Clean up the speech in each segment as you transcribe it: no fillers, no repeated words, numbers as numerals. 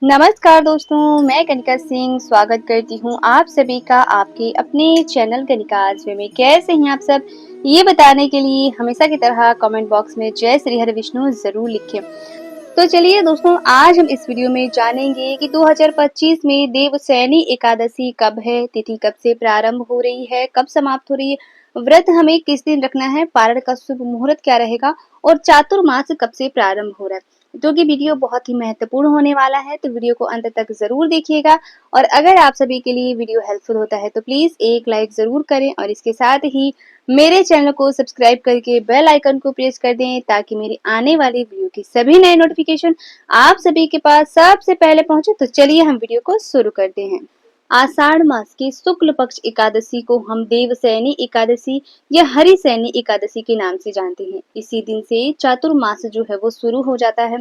नमस्कार दोस्तों, मैं कनिका सिंह स्वागत करती हूँ आप सभी का आपके अपने चैनल कनिकाज़ में। कैसे हैं आप सब? ये बताने के लिए हमेशा की तरह कमेंट बॉक्स में जय श्री हरि विष्णु ज़रूर लिखें। तो चलिए दोस्तों, आज हम इस वीडियो में जानेंगे कि 2025 में देवशयनी एकादशी कब है, तिथि कब से प्रारंभ हो रही है, कब समाप्त हो रही है, व्रत हमें किस दिन रखना है, पारण का शुभ मुहूर्त क्या रहेगा और चातुर्मास कब से प्रारंभ हो रहा है। जो कि वीडियो बहुत ही महत्वपूर्ण होने वाला है, तो वीडियो को अंत तक जरूर देखिएगा। और अगर आप सभी के लिए वीडियो हेल्पफुल होता है तो प्लीज एक लाइक जरूर करें और इसके साथ ही मेरे चैनल को सब्सक्राइब करके बेल आइकन को प्रेस कर दें ताकि मेरी आने वाली वीडियो की सभी नए नोटिफिकेशन आप सभी के पास सबसे पहले पहुंचे। तो चलिए हम वीडियो को शुरू करते हैं। आषाढ़ मास की शुक्ल पक्ष एकादशी को हम देवशयनी एकादशी या हरिशयनी एकादशी के नाम से जानते हैं। इसी दिन से चातुर्मास जो है वो शुरू हो जाता है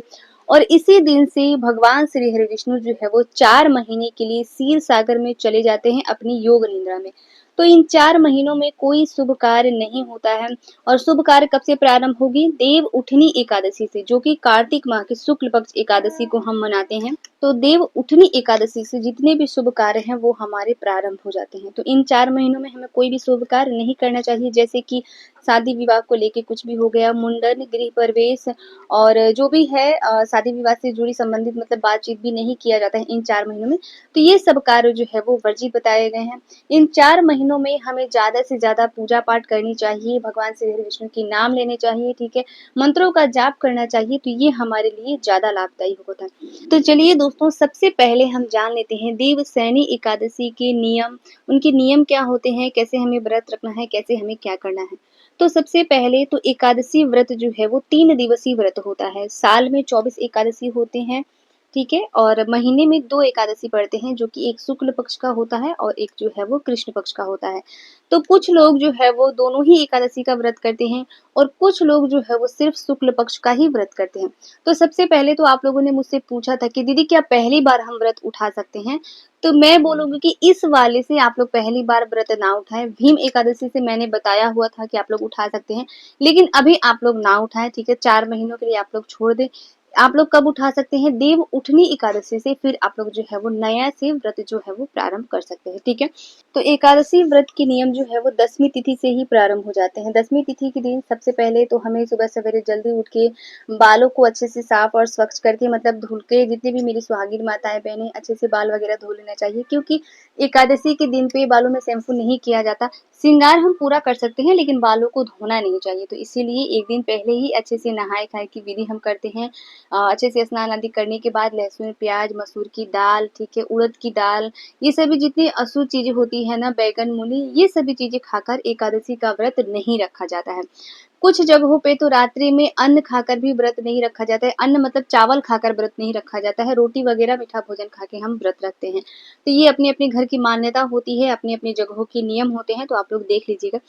और इसी दिन से भगवान श्री हरि विष्णु जो है वो 4 महीने के लिए क्षीर सागर में चले जाते हैं अपनी योग निद्रा में। तो इन 4 महीनों में कोई शुभ कार्य नहीं होता है। और शुभ कार्य कब से प्रारंभ होगी? देव उठनी एकादशी से, जो कि कार्तिक माह की शुक्ल पक्ष एकादशी को हम मनाते हैं। तो देव उठनी एकादशी से जितने भी शुभ कार्य हैं वो हमारे प्रारंभ हो जाते हैं। तो इन 4 महीनों में हमें कोई भी शुभ कार्य नहीं करना चाहिए, जैसे कि शादी विवाह को लेके कुछ भी हो गया, मुंडन, गृह प्रवेश और जो भी है शादी विवाह से जुड़ी संबंधित मतलब बातचीत भी नहीं किया जाता है इन 4 महीनों में। तो ये सब कार्य जो है वो वर्जित बताए गए हैं। इन 4 महीनों में हमें ज़्यादा से ज़्यादा पूजा पाठ करनी चाहिए, भगवान श्री हरि विष्णु के नाम लेने चाहिए, ठीक है? मंत्रों का जाप करना चाहिए, तो ये हमारे लिए ज़्यादा लाभदायी होता है। तो चलिए दोस्तों, सबसे पहले हम जान लेते हैं देवशयनी एकादशी के नियम। उनके नियम क्या होते हैं, कैसे हमें व्रत रखना है, कैसे हमें क्या करना है। तो सबसे पहले तो एकादशी व्रत जो है वो 3 दिवसीय व्रत होता है। साल में 24 एकादशी होते हैं, ठीक है? और महीने में 2 एकादशी पड़ते हैं, जो कि एक शुक्ल पक्ष का होता है और एक जो है वो कृष्ण पक्ष का होता है। तो कुछ लोग जो है वो दोनों ही एकादशी का व्रत करते हैं और कुछ लोग जो है वो सिर्फ शुक्ल पक्ष का ही व्रत करते हैं। तो सबसे पहले तो आप लोगों ने मुझसे पूछा था कि दीदी क्या पहली बार हम व्रत उठा सकते हैं? तो मैं बोलूँगी कि इस वाले से आप लोग पहली बार व्रत ना उठाएँ। भीम एकादशी से मैंने बताया हुआ था कि आप लोग उठा सकते हैं, लेकिन अभी आप लोग ना उठाएँ, ठीक है? 4 महीनों के लिए आप लोग छोड़ दें। आप लोग कब उठा सकते हैं? देव उठनी एकादशी से फिर आप लोग जो है वो नया से व्रत जो है वो प्रारंभ कर सकते हैं, ठीक है? तो एकादशी व्रत के नियम जो है वो 10वीं तिथि से ही प्रारंभ हो जाते हैं। 10वीं तिथि के दिन सबसे पहले तो हमें सुबह सवेरे जल्दी उठ के बालों को अच्छे से साफ और स्वच्छ करके मतलब धुल के, जितनी भी मेरी सुहागिन माताएं बहनें, अच्छे से बाल वगैरह धो लेना चाहिए, क्योंकि एकादशी के दिन पे बालों में शैम्पू नहीं किया जाता। श्रृंगार हम पूरा कर सकते हैं लेकिन बालों को धोना नहीं चाहिए। तो इसीलिए एक दिन पहले ही अच्छे से नहाए खाए की विधि हम करते हैं। अच्छे से स्नान आदि करने के बाद लहसुन, प्याज, मसूर की दाल, ठीक है, उड़द की दाल, ये सभी जितनी अशुद्ध चीजें होती है ना, बैगन, मूली, ये सभी चीजें खाकर एकादशी का व्रत नहीं रखा जाता है। कुछ जगहों पे तो रात्रि में अन्न खाकर भी व्रत नहीं रखा जाता है। अन्न मतलब चावल खाकर व्रत नहीं रखा जाता है, रोटी वगैरह मीठा भोजन खा के हम व्रत रखते हैं। तो ये अपने अपने घर की मान्यता होती है, अपनी अपनी जगहों के नियम होते हैं, तो आप लोग देख लीजिएगा।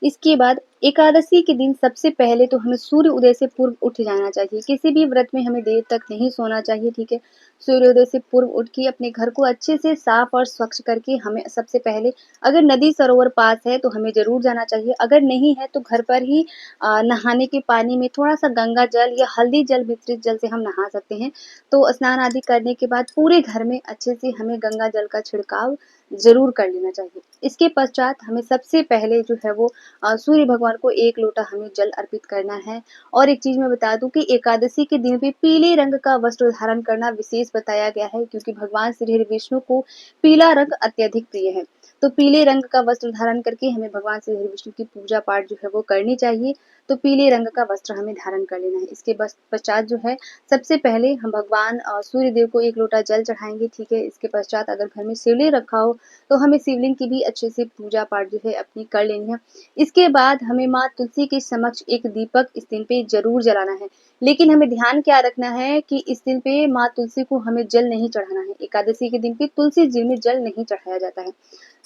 इसके बाद एकादशी के दिन सबसे पहले तो हमें सूर्य उदय से पूर्व उठ जाना चाहिए। किसी भी व्रत में हमें देर तक नहीं सोना चाहिए, ठीक है? सूर्योदय से पूर्व उठ के अपने घर को अच्छे से साफ और स्वच्छ करके हमें सबसे पहले, अगर नदी सरोवर पास है तो हमें ज़रूर जाना चाहिए। अगर नहीं है तो घर पर ही नहाने के पानी में थोड़ा-सा गंगा जल या हल्दी जल मिश्रित जल से हम नहा सकते हैं। तो स्नान आदि करने के बाद पूरे घर में अच्छे से हमें गंगा जल का छिड़काव ज़रूर कर लेना चाहिए। इसके पश्चात हमें सबसे पहले जो है वो सूर्य भगवान को 1 लोटा हमें जल अर्पित करना है। और एक चीज़ मैं बता दूँ कि एकादशी के दिन पे पीले रंग का वस्त्र धारण करना विशेष बताया गया है, क्योंकि भगवान श्री हरि विष्णु को पीला रंग अत्यधिक प्रिय है। तो पीले रंग का वस्त्र धारण करके हमें भगवान श्री हरि विष्णु की पूजा पाठ जो है वो करनी चाहिए। तो पीले रंग का वस्त्र हमें धारण कर लेना है। इसके पश्चात जो है सबसे पहले हम भगवान सूर्य देव को 1 लोटा जल चढ़ाएँगे, ठीक है? इसके पश्चात अगर घर में शिवलिंग रखा हो तो हमें शिवलिंग की भी अच्छे से पूजा पाठ जो है अपनी कर लेनी है। इसके बाद हमें माँ तुलसी के समक्ष एक दीपक इस दिन पे ज़रूर जलाना है। लेकिन हमें ध्यान क्या रखना है कि इस दिन पे माँ तुलसी को हमें जल नहीं चढ़ाना है। एकादशी के दिन पे तुलसी जी में जल नहीं चढ़ाया जाता है।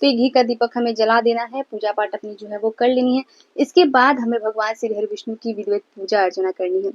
तो ये घी का दीपक हमें जला देना है, पूजा पाठ अपनी जो है वो कर लेनी है। इसके बाद हमें भगवान श्री हरि विष्णु की विधिवत पूजा अर्चना करनी है।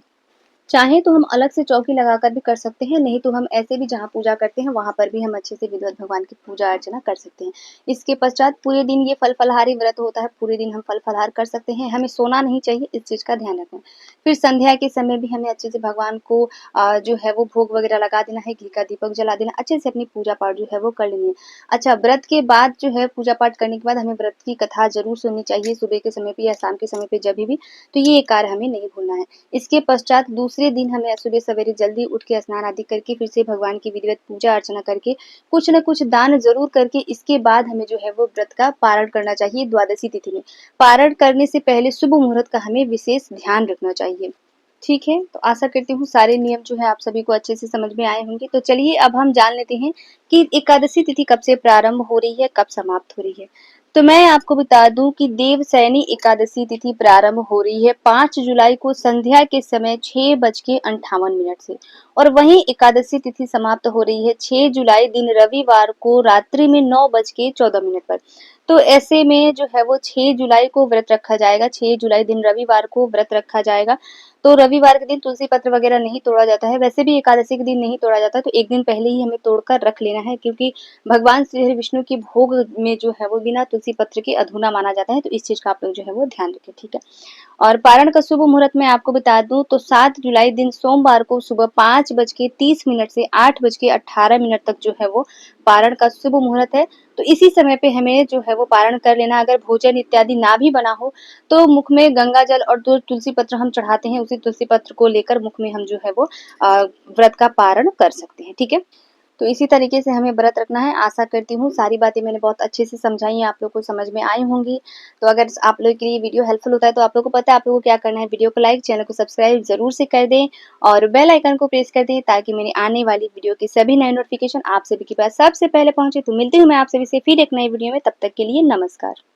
चाहे तो हम अलग से चौकी लगाकर भी कर सकते हैं, नहीं तो हम ऐसे भी जहाँ पूजा करते हैं वहाँ पर भी हम अच्छे से विधिवत भगवान की पूजा अर्चना कर सकते हैं। इसके पश्चात पूरे दिन ये फल फलहारी व्रत होता है, पूरे दिन हम फल फलहार कर सकते हैं, हमें सोना नहीं चाहिए, इस चीज़ का ध्यान रखना। फिर संध्या के समय भी हमें अच्छे से भगवान को जो है वो भोग वगैरह लगा देना है, घी का दीपक जला देना, अच्छे से अपनी पूजा पाठ जो है वो कर लेनी है। अच्छा, व्रत के बाद जो है पूजा पाठ करने के बाद हमें व्रत की कथा ज़रूर सुननी चाहिए, सुबह के समय पे या शाम के समय पे जभी भी, तो ये कार्य हमें नहीं भूलना है। इसके पश्चात दूसरे दिन हमें सुबह सवेरे जल्दी उठ के स्नान आदि करके फिर से भगवान की विधिवत पूजा अर्चना करके कुछ न कुछ दान ज़रूर करके इसके बाद हमें जो है वो व्रत का पारण करना चाहिए द्वादशी तिथि में। पारण करने से पहले शुभ मुहूर्त का हमें विशेष ध्यान रखना चाहिए। ठीक है, तो आशा करती हूँ सारे नियम जो है आप सभी को अच्छे से समझ में आए होंगे। तो चलिए अब हम जान लेते हैं कि एकादशी तिथि कब से प्रारंभ हो रही है, कब समाप्त हो रही है। तो मैं आपको बता दूं कि देवसैनी एकादशी तिथि प्रारंभ हो रही है 5 जुलाई को संध्या के समय 6:58 से, और वहीं एकादशी तिथि समाप्त हो रही है 6 जुलाई दिन रविवार को रात्रि में 9:14 पर। तो ऐसे में जो है वो 6 जुलाई को व्रत रखा जाएगा, 6 जुलाई दिन रविवार को व्रत रखा जाएगा। तो रविवार के दिन तुलसी पत्र वगैरह नहीं तोड़ा जाता है, वैसे भी एकादशी के दिन नहीं तोड़ा जाता, तो एक दिन पहले ही हमें तोड़कर रख लेना है, क्योंकि भगवान श्री हरि विष्णु की भोग में जो है वो बिना तुलसी पत्र के अधूरा माना जाता है, तो इस चीज का आप लोग जो है वो ध्यान रखें, ठीक है। और पारण का शुभ मुहूर्त मैं आपको बता दूं तो 7 जुलाई दिन सोमवार को सुबह 5:30 से 8:18 तक जो है वो पारण का शुभ मुहूर्त है। तो इसी समय पे हमें जो है वो पारण कर लेना। अगर भोजन इत्यादि ना भी बना हो तो मुख में गंगा जल और जो तुलसी पत्र हम चढ़ाते हैं उसी तुलसी पत्र को लेकर मुख में हम जो है वो व्रत का पारण कर सकते हैं, ठीक है। तो इसी तरीके से हमें व्रत रखना है। आशा करती हूँ सारी बातें मैंने बहुत अच्छे से समझाई हैं, आप लोग को समझ में आई होंगी। तो अगर आप लोग के लिए वीडियो हेल्पफुल होता है तो आप लोग को पता है आप लोग को क्या करना है, वीडियो को लाइक, चैनल को सब्सक्राइब ज़रूर से कर दें और बेल आइकन को प्रेस कर दें, ताकि मेरी आने वाली वीडियो की सभी नए नोटिफिकेशन आप सभी के पास सबसे पहले पहुंचे। तो मिलती हूँ मैं आप सभी से फिर एक नई वीडियो में, तब तक के लिए नमस्कार।